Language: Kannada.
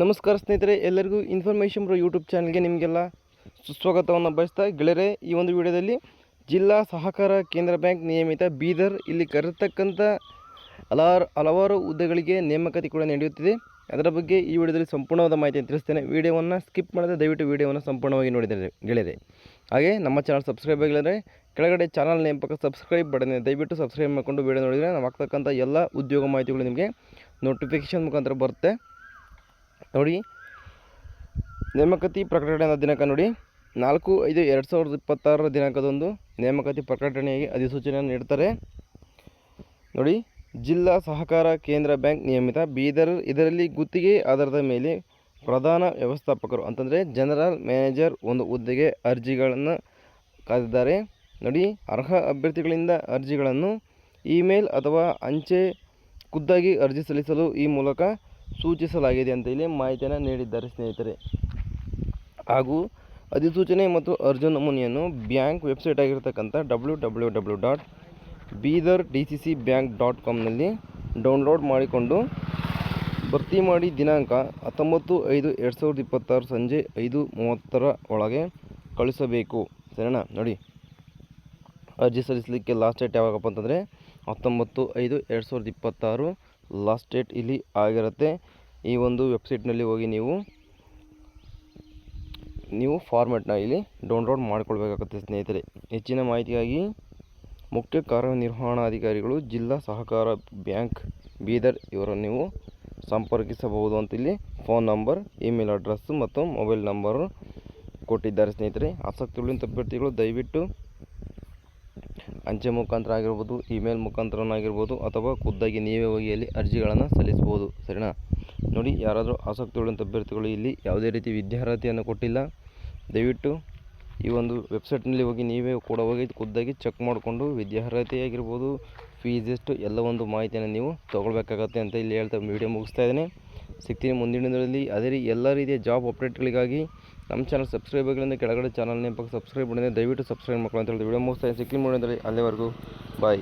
ನಮಸ್ಕಾರ ಸ್ನೇಹಿತರೆ, ಎಲ್ಲರಿಗೂ ಇನ್ಫಾರ್ಮೇಷನ್ ಬ್ರೋ ಯೂಟ್ಯೂಬ್ ಚಾನಲ್ಗೆ ನಿಮಗೆಲ್ಲ ಸುಸ್ವಾಗತವನ್ನು ಬಯಸ್ತಾ ಗೆಳೆಯರೆ, ಈ ಒಂದು ವಿಡಿಯೋದಲ್ಲಿ ಜಿಲ್ಲಾ ಸಹಕಾರ ಕೇಂದ್ರ ಬ್ಯಾಂಕ್ ನಿಯಮಿತ ಬೀದರ್ ಇಲ್ಲಿ ಕರೆತಕ್ಕಂಥ ಹಲವಾರು ಹುದ್ದೆಗಳಿಗೆ ನೇಮಕಾತಿ ಕೂಡ ನಡೆಯುತ್ತಿದೆ. ಅದರ ಬಗ್ಗೆ ಈ ವಿಡಿಯೋದಲ್ಲಿ ಸಂಪೂರ್ಣವಾದ ಮಾಹಿತಿಯನ್ನು ತಿಳಿಸ್ತೇನೆ. ವಿಡಿಯೋವನ್ನು ಸ್ಕಿಪ್ ಮಾಡದೆ ದಯವಿಟ್ಟು ವಿಡಿಯೋವನ್ನು ಸಂಪೂರ್ಣವಾಗಿ ನೋಡಿದರೆ ಗೆಳೆಯರೆ. ಹಾಗೆ ನಮ್ಮ ಚಾನಲ್ ಸಬ್ಸ್ಕ್ರೈಬ್ ಆಗಿಲ್ಲಂದರೆ ಕೆಳಗಡೆ ಚಾನಲ್ ನೇಮಕ ಸಬ್ಸ್ಕ್ರೈಬ್ ಬಟನ್ ದಯವಿಟ್ಟು ಸಬ್ಸ್ಕ್ರೈಬ್ ಮಾಡಿಕೊಂಡು ವಿಡಿಯೋ ನೋಡಿದರೆ ನಾವು ಆಗ್ತಕ್ಕಂಥ ಎಲ್ಲ ಉದ್ಯೋಗ ಮಾಹಿತಿಗಳು ನಿಮಗೆ ನೋಟಿಫಿಕೇಷನ್ ಮುಖಾಂತರ ಬರುತ್ತೆ. ನೋಡಿ, ನೇಮಕಾತಿ ಪ್ರಕಟಣೆಯ ದಿನಾಂಕ ನೋಡಿ 4/5/2026 ದಿನಾಂಕದಂದು ನೇಮಕಾತಿ ಪ್ರಕಟಣೆಯಾಗಿ ಅಧಿಸೂಚನೆಯನ್ನು ನೀಡ್ತಾರೆ. ನೋಡಿ, ಜಿಲ್ಲಾ ಸಹಕಾರ ಕೇಂದ್ರ ಬ್ಯಾಂಕ್ ನಿಯಮಿತ ಬೀದರ್, ಇದರಲ್ಲಿ ಗುತ್ತಿಗೆ ಆಧಾರದ ಮೇಲೆ ಪ್ರಧಾನ ವ್ಯವಸ್ಥಾಪಕರು ಅಂತಂದರೆ ಜನರಲ್ ಮ್ಯಾನೇಜರ್ ಒಂದು ಹುದ್ದೆಗೆ ಅರ್ಜಿಗಳನ್ನು ಕಾದಿದ್ದಾರೆ. ನೋಡಿ, ಅರ್ಹ ಅಭ್ಯರ್ಥಿಗಳಿಂದ ಅರ್ಜಿಗಳನ್ನು ಇಮೇಲ್ ಅಥವಾ ಅಂಚೆ ಖುದ್ದಾಗಿ ಅರ್ಜಿ ಸಲ್ಲಿಸಲು ಈ ಮೂಲಕ ಸೂಚಿಸಲಾಗಿದೆ ಅಂತ ಇಲ್ಲಿ ಮಾಹಿತಿಯನ್ನು ನೀಡಿದ್ದಾರೆ ಸ್ನೇಹಿತರೆ. ಹಾಗೂ ಅಧಿಸೂಚನೆ ಮತ್ತು ಅರ್ಜಿ ನಮೂನೆಯನ್ನು ಬ್ಯಾಂಕ್ ವೆಬ್ಸೈಟ್ ಆಗಿರತಕ್ಕಂಥ www.bidardccbank.com ನಲ್ಲಿ ಡೌನ್ಲೋಡ್ ಮಾಡಿಕೊಂಡು ಭರ್ತಿ ಮಾಡಿ ದಿನಾಂಕ 19/5/2026 ಸಂಜೆ 5:30 ಒಳಗೆ ಕಳಿಸಬೇಕು. ಸರಿನಾ? ನೋಡಿ, ಅರ್ಜಿ ಸಲ್ಲಿಸಲಿಕ್ಕೆ ಲಾಸ್ಟ್ ಡೇಟ್ ಯಾವಾಗಪ್ಪ ಅಂತಂದರೆ 19/5/2026 ಲಾಸ್ಟ್ ಡೇಟ್ ಇಲ್ಲಿ ಆಗಿರುತ್ತೆ. ಈ ಒಂದು ವೆಬ್ಸೈಟ್ನಲ್ಲಿ ಹೋಗಿ ನೀವು ಫಾರ್ಮೆಟ್ನ ಇಲ್ಲಿ ಡೌನ್ಲೋಡ್ ಮಾಡಿಕೊಳ್ಬೇಕಾಗುತ್ತೆ ಸ್ನೇಹಿತರೆ. ಹೆಚ್ಚಿನ ಮಾಹಿತಿಗಾಗಿ ಮುಖ್ಯ ಕಾರ್ಯನಿರ್ವಹಣಾಧಿಕಾರಿಗಳು ಜಿಲ್ಲಾ ಸಹಕಾರ ಬ್ಯಾಂಕ್ ಬೀದರ್ ಇವರನ್ನು ನೀವು ಸಂಪರ್ಕಿಸಬಹುದು ಅಂತ ಇಲ್ಲಿ ಫೋನ್ ನಂಬರ್, ಇಮೇಲ್ ಅಡ್ರೆಸ್ಸು ಮತ್ತು ಮೊಬೈಲ್ ನಂಬರು ಕೊಟ್ಟಿದ್ದಾರೆ ಸ್ನೇಹಿತರೆ. ಆಸಕ್ತಿ ಉಳ್ಳ ಅಭ್ಯರ್ಥಿಗಳು ದಯವಿಟ್ಟು ಅಂಚೆ ಮುಖಾಂತರ ಆಗಿರ್ಬೋದು, ಇಮೇಲ್ ಮುಖಾಂತರನಾಗಿರ್ಬೋದು ಅಥವಾ ಖುದ್ದಾಗಿ ನೀವೇ ಹೋಗಿ ಅಲ್ಲಿ ಅರ್ಜಿಗಳನ್ನು ಸಲ್ಲಿಸ್ಬೋದು. ಸರಿನಾ? ನೋಡಿ, ಯಾರಾದರೂ ಆಸಕ್ತಿ ಉಳ್ಳಂಥ ಅಭ್ಯರ್ಥಿಗಳು ಇಲ್ಲಿ ಯಾವುದೇ ರೀತಿ ವಿದ್ಯಾರ್ಹತೆಯನ್ನು ಕೊಟ್ಟಿಲ್ಲ. ದಯವಿಟ್ಟು ಈ ಒಂದು ವೆಬ್ಸೈಟ್ನಲ್ಲಿ ಹೋಗಿ ನೀವೇ ಕೂಡ ಹೋಗಿ ಖುದ್ದಾಗಿ ಚೆಕ್ ಮಾಡಿಕೊಂಡು ವಿದ್ಯಾರ್ಹತೆ ಆಗಿರ್ಬೋದು, ಫೀಸ್ ಎಷ್ಟು ಎಲ್ಲ ಒಂದು ಮಾಹಿತಿಯನ್ನು ನೀವು ತೊಗೊಳ್ಬೇಕಾಗತ್ತೆ ಅಂತ ಇಲ್ಲಿ ಹೇಳ್ತಾ ವಿಡಿಯೋ ಮುಗಿಸ್ತಾ ಇದ್ದೇನೆ. ಸಿಗ್ತೀನಿ ಮುಂದಿನ ದಿನದಲ್ಲಿ. ಅದೇ ರೀತಿ ಎಲ್ಲ ರೀತಿಯ ಜಾಬ್ ಅಪ್ಡೇಟ್ಗಳಿಗಾಗಿ ನಮ್ಮ ಚಾನಲ್ ಸಬ್ಸ್ಕ್ರೈಬ್ ಆಗಿಲ್ಲ ಕೆಳಗಡೆ ಚಾನಲ್ ನೇಮಕ ಸಬ್ಸ್ಕ್ರೈಬ್ ಮಾಡಿದರೆ ದಯವಿಟ್ಟು ಸಬ್ಸ್ಕ್ರೈಬ್ ಮಾಡ್ಕೊಳ್ಳಿ ಅಂತ ಹೇಳಿ ವಿಡಿಯೋ ಮುಗಿಸ್ತಾ ಸಿಗ್ತೀನಿ ಮುಂದಿನ ದಿನದಲ್ಲಿ. ಅಲ್ಲಿವರೆಗೂ ಬಾಯ್.